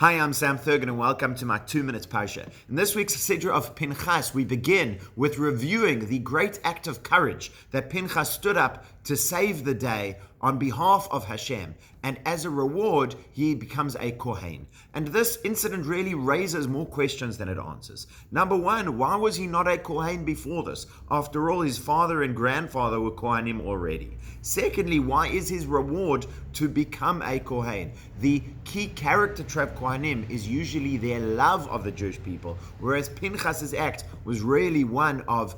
Hi, I'm Sam Thurgan and welcome to my 2 Minutes Parsha. In this week's Sidra of Pinchas, we begin with reviewing the great act of courage that Pinchas stood up to save the day on behalf of Hashem, and as a reward, he becomes a Kohen. And this incident really raises more questions than it answers. Number one, why was he not a Kohen before this? After all, his father and grandfather were Kohanim already. Secondly, why is his reward to become a Kohen? The key character trait of Kohanim is usually their love of the Jewish people, whereas Pinchas's act was really one of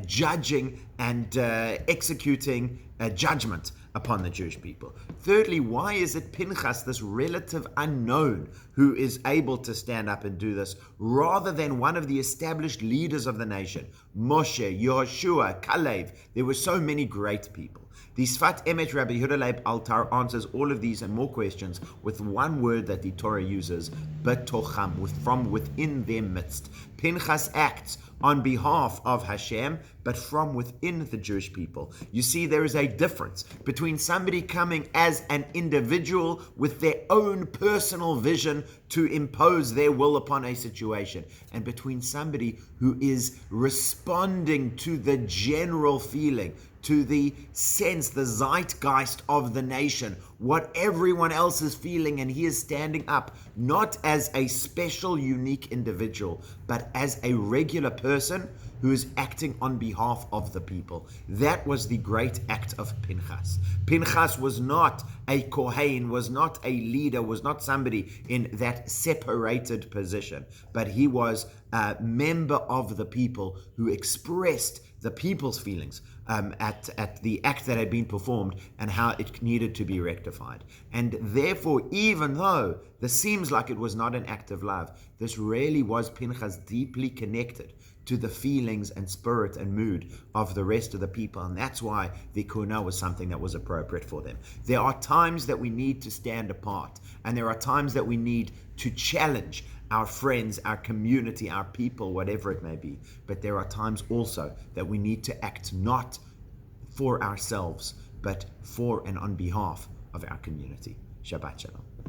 judging and executing judgment upon the Jewish people. Thirdly, why is it Pinchas, this relative unknown, who is able to stand up and do this, rather than one of the established leaders of the nation? Moshe, Yehoshua, Kalev, there were so many great people. The Sfat Emet Rabbi Yehuda Leib Altar answers all of these and more questions with one word that the Torah uses, betocham, from within their midst. Pinchas acts on behalf of Hashem, but from within the Jewish people. You see, there is a difference between somebody coming as an individual with their own personal vision to impose their will upon a situation, and between somebody who is responding to the general feeling, to the sense, the zeitgeist of the nation, what everyone else is feeling, and he is standing up, not as a special, unique individual, but as a regular person who is acting on behalf of the people. That was the great act of Pinchas. Pinchas was not a Kohen, was not a leader, was not somebody in that separated position, but he was a member of the people who expressed the people's feelings at the act that had been performed and how it needed to be rectified. And therefore, even though this seems like it was not an act of love, this really was Pinchas deeply connected to the feelings and spirit and mood of the rest of the people, and that's why the kuna was something that was appropriate for them. There are times that we need to stand apart, and there are times that we need to challenge our friends, our community, our people, whatever it may be. But there are times also that we need to act not for ourselves, but for and on behalf of our community. Shabbat Shalom.